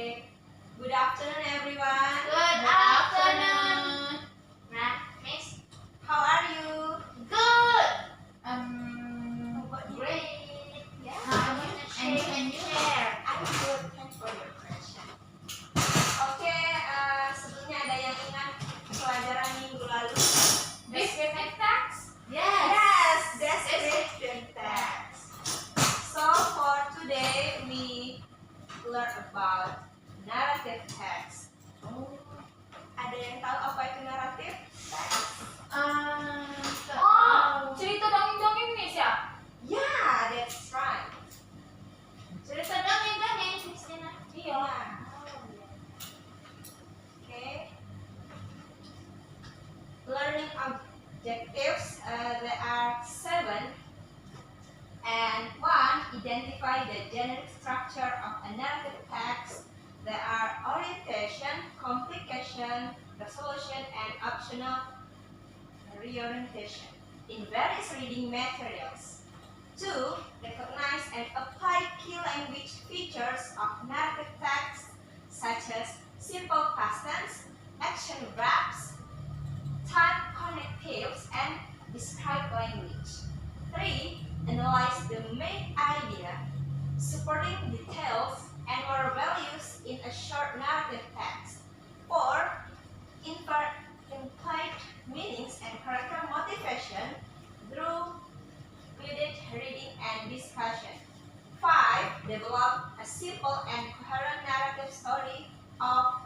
Okay. Good afternoon, everyone. Good afternoon. Miss. How are you? Good. Great. Yeah. And you? I'm good. Thanks for your question. Oke, sebelumnya ada yang ingat pelajaran minggu lalu? Descriptive text. Yes, descriptive text. So for today we learn about narrative text. Ada yang tahu apa itu narrative text? Cerita dongeng-dongeng Miss ya? Yeah, that's right. Cerita dongeng-dongeng Miss Dina. Iya. Okay. Learning objectives, there are 7. And 1, identify the generic structure of a narrative text. There are orientation, complication, resolution, and optional reorientation in various reading materials. 2, recognize and apply key language features of narrative text such as simple past tense, action verbs, time connectives, and described language. 3, analyze the main idea, supporting details, and moral values in a short narrative text. 4, implied meanings and character motivation through guided reading and discussion. 5, develop a simple and coherent narrative story of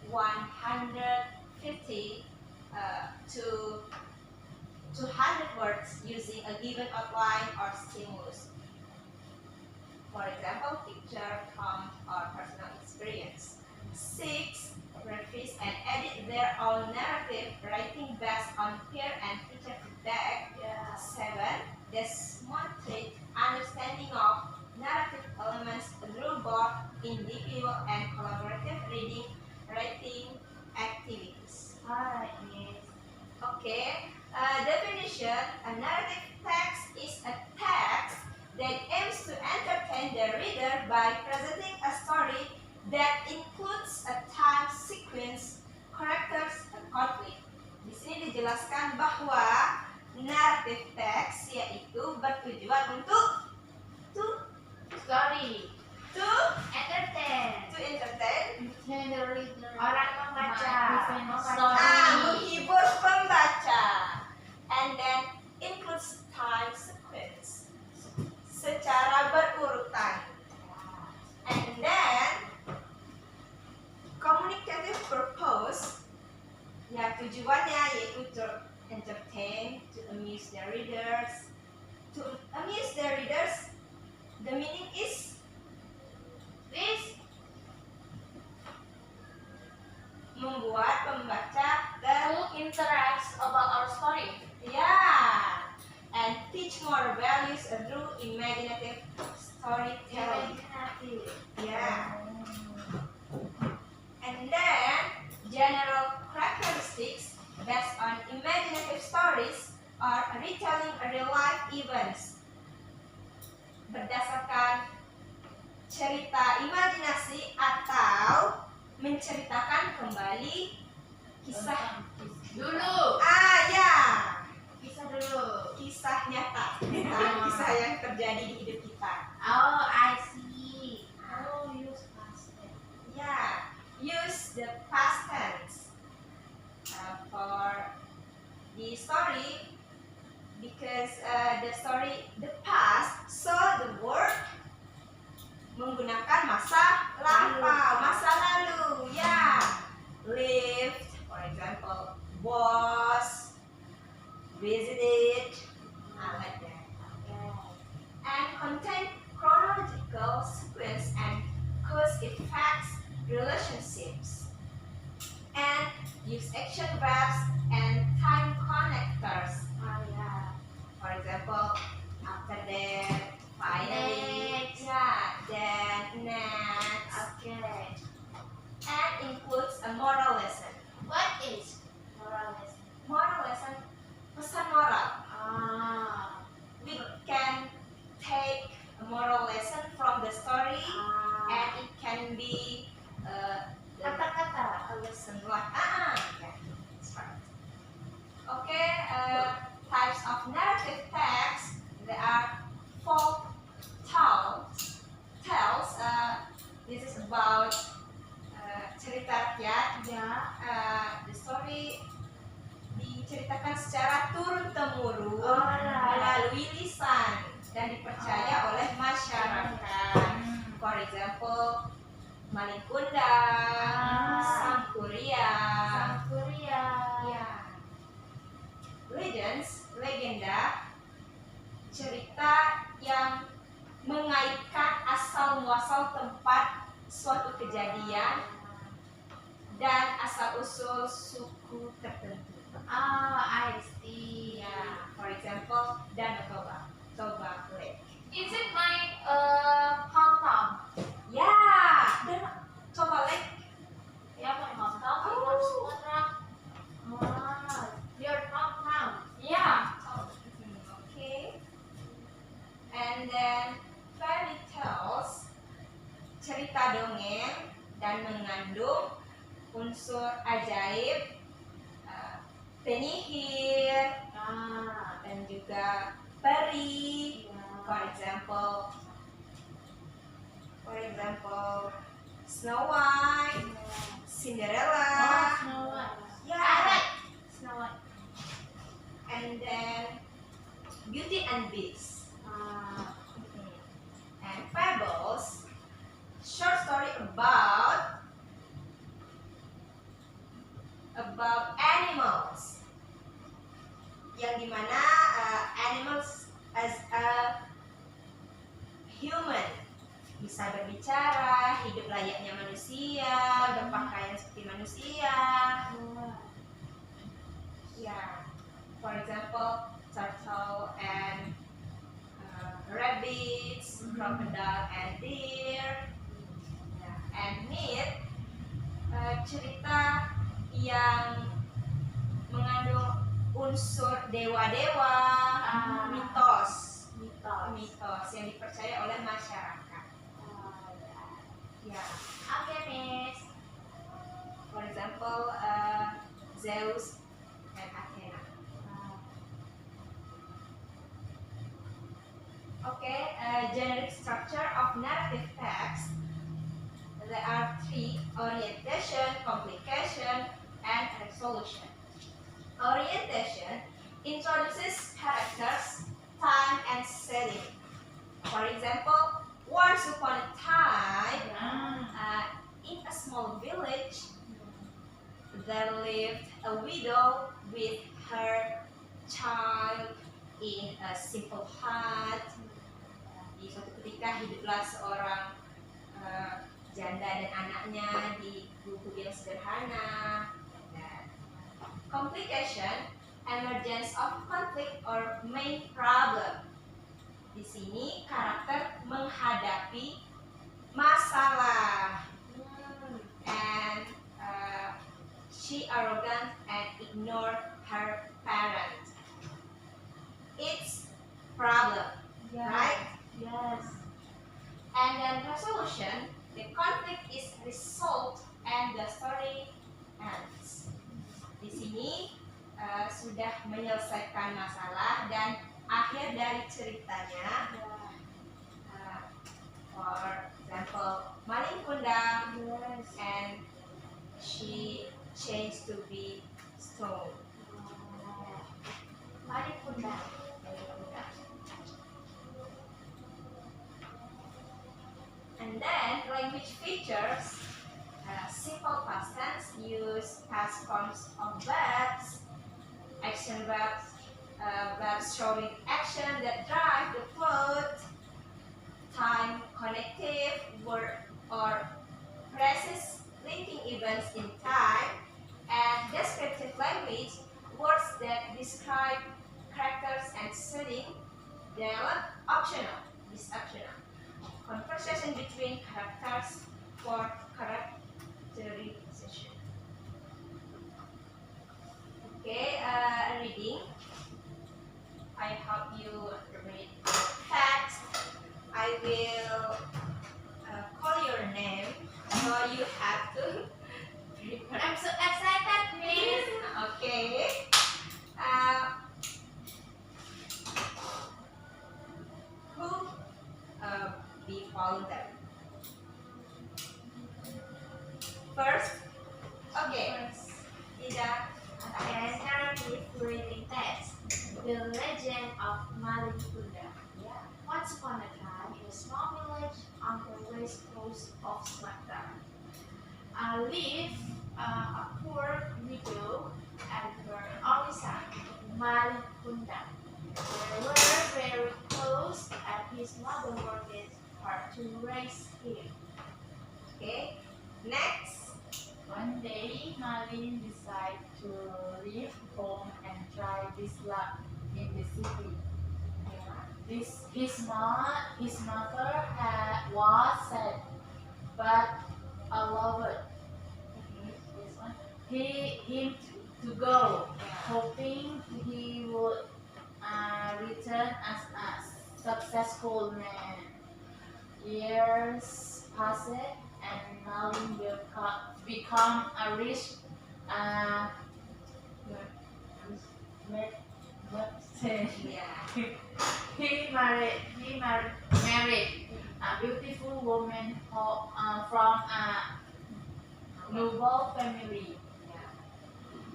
150 to 200 words using a given outline or stimulus. For example, picture, prompt, or personal experience. 6, revise and edit their own narrative, writing based on peer and teacher feedback. 7, demonstrate understanding of narrative elements through both individual and collaborative reading, writing activities. Alright, Miss. Okay. Definition: a narrative text is a text that aims to entertain the reader by presenting a story that includes a time sequence, characters, and conflict. Di sini dijelaskan bahwa narrative text yaitu bertujuan untuk Story. to Entertain. Orang membaca. menghibur pembaca, and then includes time sequence secara berurutan, and then communicative purpose, ya tujuannya yaitu to entertain, to amuse the readers. To amuse the readers, the meaning is membuat pembaca Interest about our story. yeah, and teach more values through imaginative storytelling. Yeah. And then general characteristics based on imaginative stories are retelling real life events. Berdasarkan cerita imajinasi atau menceritakan kembali kisah Dulu. ya, Kisah dulu. kisah nyata, kisah yang terjadi di hidup kita. Oh, I see. Use past tense. Yeah, use the past tense for the story because the past, so the word menggunakan masa lampau, masa lalu. Ya, lived, for example, was, visited, like that. And contain chronological sequence and cause effects relationships, and use action verbs and time connectors. For example, after that, finally, Next. then next, Okay. and includes a moral lesson. What is moral lesson? Moral lesson, pesan moral. We can take a moral lesson from the story, and it can be cerita rakyat, Ya. the story diceritakan secara turun-temurun Alright. melalui lisan dan dipercaya oleh masyarakat. For example, Maling Kundang, Sang Kuryang. Sang Kuryang. Ya. Legends, legenda, cerita yang mengaitkan asal muasal tempat suatu kejadian dan asal usul suku tertentu. I see. Ya, for example, Danau Toba Lake. Is it my hometown? Ya, Danau Toba Lake. Yeah, my hometown. I love Sumatera. Your hometown. Yeah. Okay. And then fairy tales, cerita dongeng dan mengandung unsur ajaib, penyihir, dan juga peri. For example, Snow White, Cinderella, Snow White. yeah, Snow White. and then Beauty and Beast. And fables, short story about animals, yang dimana animals as a human bisa berbicara, hidup layaknya manusia, berpakaian seperti manusia. Ya, for example, turtle and rabbits, crocodile and deer. Ya, and myth, cerita yang mengandung unsur dewa-dewa, mitos yang dipercaya oleh masyarakat. Ya, Okay, Miss. for example, Zeus and Athena. Okay, generic structure of narrative text. There are three: orientation, complication, and resolution. Orientation introduces characters, time, and setting. For example, once upon a time, in a small village, there lived a widow with her child in a simple hut. Di suatu ketika hiduplah seorang janda dan anaknya di gubuk yang sederhana. Complication, emergence of conflict or main problem. Di sini karakter menghadapi masalah. And she arrogant and ignore her parent. It's problem, right? Yes. And then resolution, the conflict is resolved and the story ends. Di sini sudah menyelesaikan masalah dan akhir dari ceritanya. For example, Maling Kundang, and she changed to be stone. Maling Kundang. And then language features, simple past tense use past forms of verbs, action verbs, verbs showing action that drive the plot, time connective word or phrases linking events in time, and descriptive language, words that describe characters and setting. Dialogue optional, is optional. Conversation between characters for characterization. Okay, reading. I hope you read the text. I will call your name, so you have to prepare. I'm so excited, Miss. Okay. Who be founder? first? Okay, First. Ida. Okay, narrative reading text. The Legend of Malin Kundang. Yeah. Once upon a time, in a small village on the west coast of Sumatra, lived a poor widow and her only son, Malin Kundang. They were very close, and his mother worked hard to raise him. Okay. Next. One day, Malin decided to leave home and try his luck in the city. His mother was sad, but allowed him to go, hoping he would return as a successful man. Years passed, and Malin become a rich uh, merchant. Yeah. He married a beautiful woman from a noble family.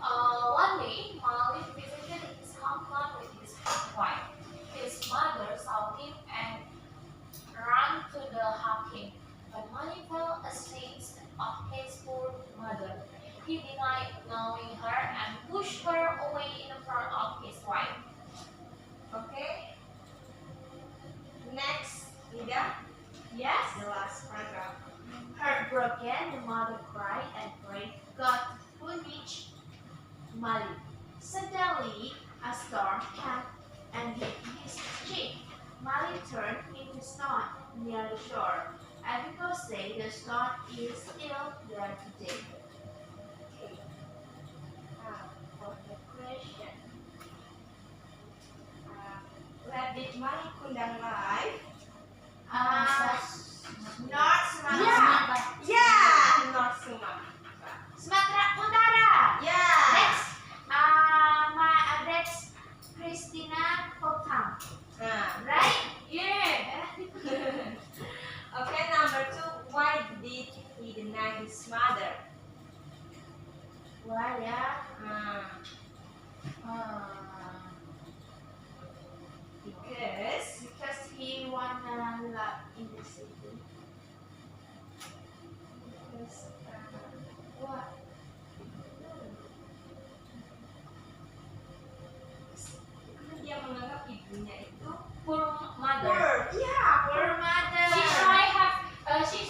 One day, Malin visited his hometown with his wife. His mother saw him and ran to the hawking. But Malin felt ashamed of his poor mother. He denied knowing her and pushed her away in front of his wife. Okay. Next, Ida. Yes, The last paragraph. heartbroken, the mother cried and prayed God to punish Malin. Suddenly, a storm came and hit his cheek. Malin turned into stone near the shore, and people say the stone is still there today. Okay. For the question. Where did Malin Kundang live? North Sumatra. Yeah. Yeah. North Sumatra. Sumatera Utara. Yeah. That's Christina Poptam. Right? Yeah. Okay, number 2. Why did he deny his mother? Why ya? Because He wanna live in the city. What? dia menganggap ibunya itu Poor mother. poor. Yeah, Poor mother. She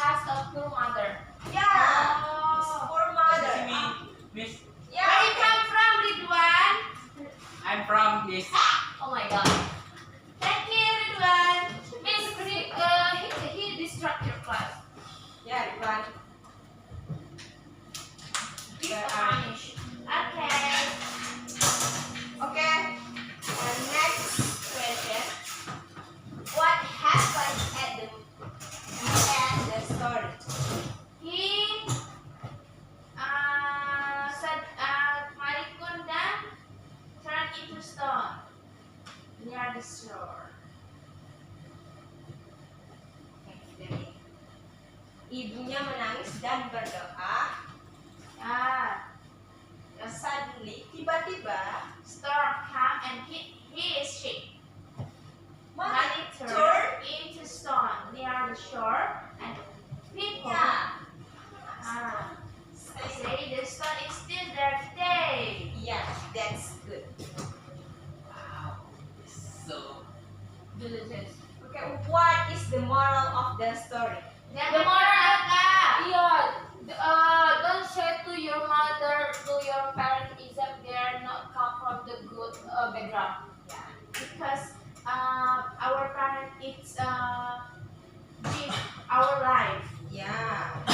has a poor mother. Yeah. Oh. His poor mother. Miss, Yeah. Where you come from, Ridwan? I'm from this. Oh my god. Thank you, Ridwan. Miss, he disrupt your class. Yeah, Ridwan. Give a punish. Okay. Okay. And next question. What happened at the end of the story? He said Malin Kundang turned into stone near the shore. Ibunya menangis dan berdoa. Suddenly, tiba-tiba, Storm came and hit his ship. Malin turn. turned into stone near the shore, and people Yeah. say the stone is still there today. Yeah, that's good. Wow, so Delicious. Okay, what is the moral of the story? The moral don't say to your mother, to your parents, except they are not come from the good background. because our parent it's give our life. Yeah.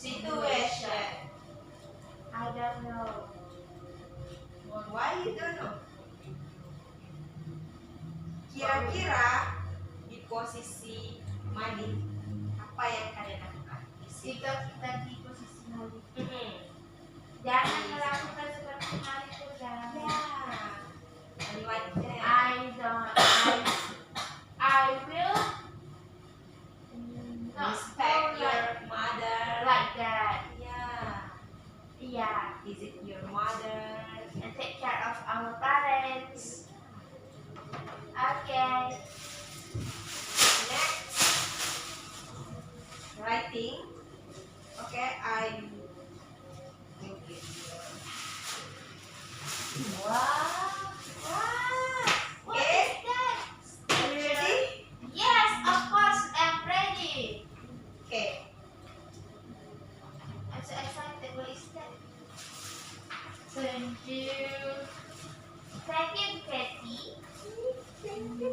Situation. I don't know. Why you don't know? Kira-kira di posisi Madi apa yang kalian lakukan? Jika kita di posisi Mali, Mhm. jangan melakukan seperti Mali itu, jangan. Ya. Kalimatnya. I will not Respect go your mother. like that. Yeah. Yeah, Visit your mother. and take care of our parents. Okay. Next, writing. Okay, I will give you. Wow. What Okay. is that? Are you ready? Yes, of course, I'm ready. Okay. I'm so excited. What is that? Thank you. Thank you, Betty. Thank you.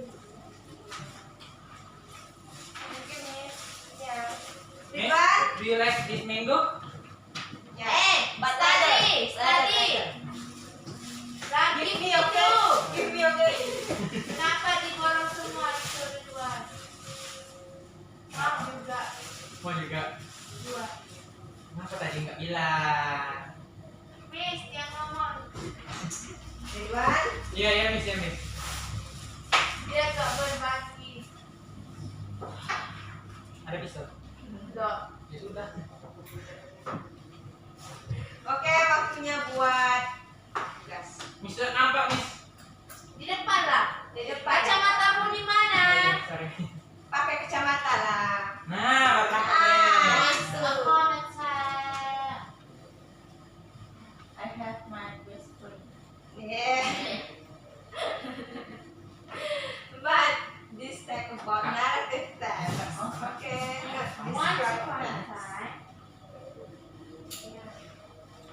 Thank you, Miss. Yeah. Ridwan? Do you like this mango? Yeah. Hey, Butter. study. Lagi Give me itu. okay. Give me okay. Kenapa diborong semua itu dua? Mau juga Mau juga. dua. Kenapa tadi nggak bilang? Miss, dia ngomong. Ridwan? Iya ya miss ya miss. Dia gak berbagi. Ada pisau. Enggak. Ya sudah. Oke, waktunya buat tugas. Miss nampak miss. Di depan lah. Di depan. Kacamatamu di mana? Oh, iya, sorry. Pakai kacamata lah. Nah, baru nampak Ah. nih. Aku anak saya. I have my best friend. Yeah. But this time about narrative text. Okay. Once Describe upon a text. time.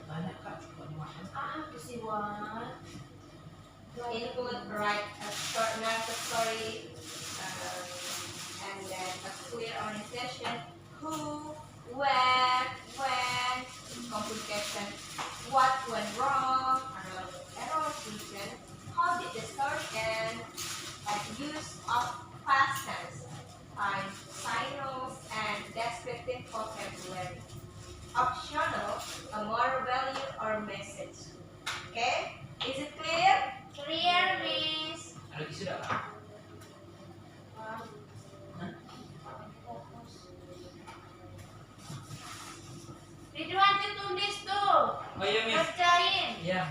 Banyak kak. Banyak makan. Aku sih Wan. Input, write a short narrative story, and then a clear organization. Who, where, when, complication, what went wrong, error vision, how did the story end, like use of past tense, time, signals, and descriptive vocabulary. Optional, a moral value or message. Okay? Is it clear? Clear, Miss. Ada tisu dah kak? Ridwan tuh tulis tuh. Oh iya miss. Kerjain. Iya.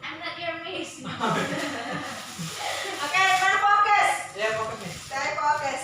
I'm not your miss. Okay, everyone focus. Ya fokus miss. Stay focus.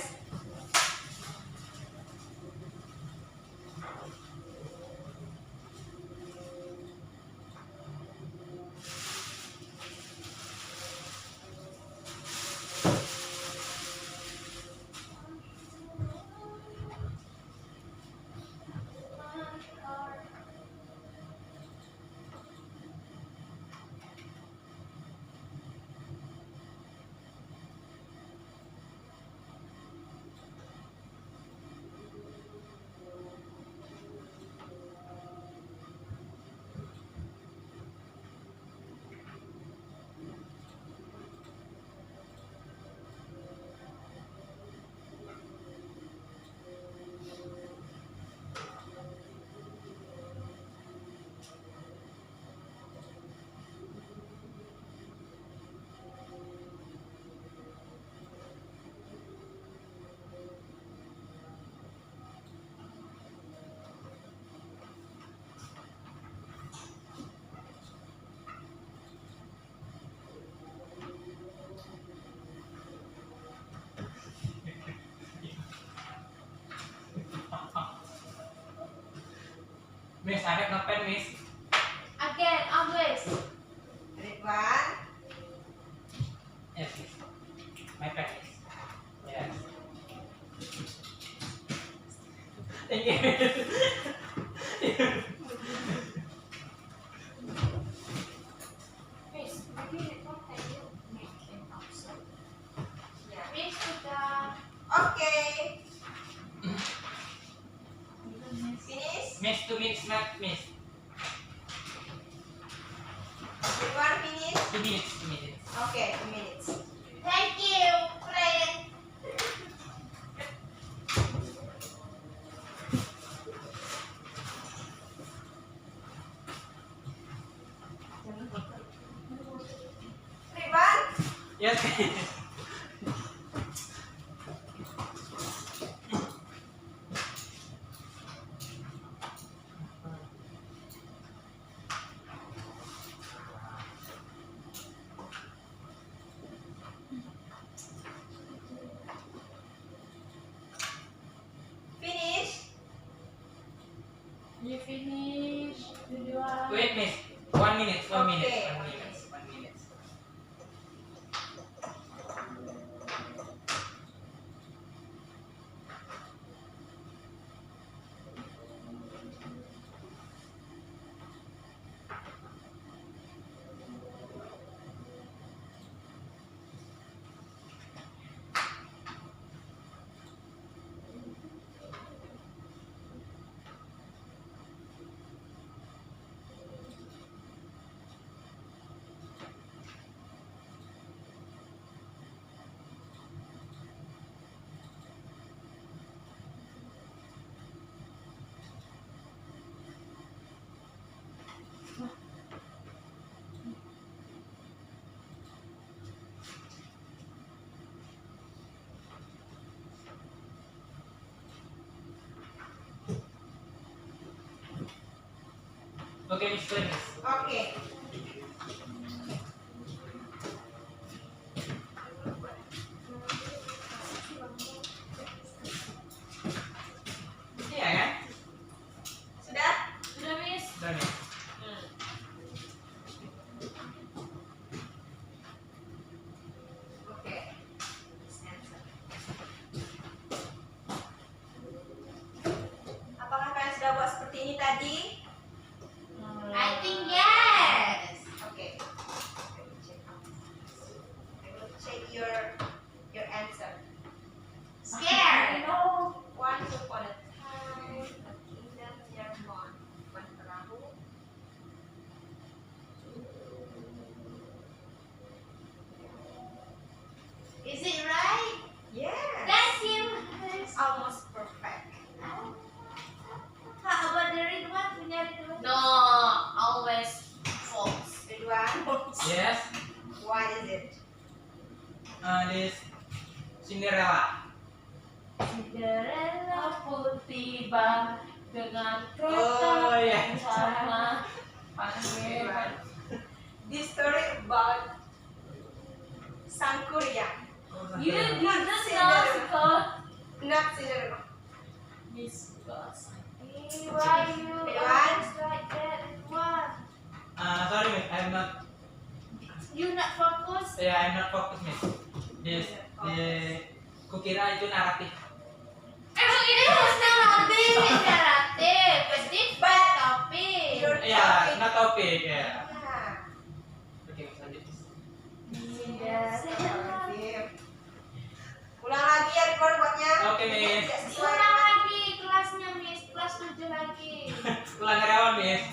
Miss, ada ngepen miss. Again, always. Ridwan. Yes miss. My pen miss. Yes. Thank you. Miss, begini kok kayak making outside. Yeah. Miss sudah. Okay. Miss, 2 minutes math, Miss. Everyone finish? 2 minutes, 2 minutes. Okay, 2 minutes. Thank you, friend. Everyone? Yes. Finish? You finish. Tujuan. Wait, Miss. 1 minute, 1 minute, Okay. 1 minute, 1 minute. Okay, Miss, clear, Miss. Okay. Iya kan? Sudah? Sudah, Miss. Sudah, Miss. Okay. Let's answer. Apakah kalian sudah buat seperti ini tadi? I think yes. Okay. I will check out. I will check your answer. Scared. Once upon a time, a kingdom near one went perahu. Is it right? Yes. Thank you. It's almost perfect. How about the red one? Punya red one? No, always false. Ridwan, Yes. what is it? This Cinderella. Cinderella pun tiba dengan Oh, kereta ya. bersama pangeran. This story about Sangkuriang. You Not didn't know Cinderella. Scott. Not Cinderella. Miss Scott. Why you Ridwan? always like that one? Sorry, Miss. I'm not. You not focus? Yeah, I'm not focused, Miss. Kukira itu naratif. Emang ini harus naratif, naratif. But topik. Your Yeah, topic. not topic. Yeah. Yeah. Okay, Miss, lanjut. Cinderella. Ulang lagi ya record buatnya. Oke, Miss. Tidak sesuai. Ulang lagi kelasnya, Miss. Kelas 7 lagi. Ulang karyawan, Miss.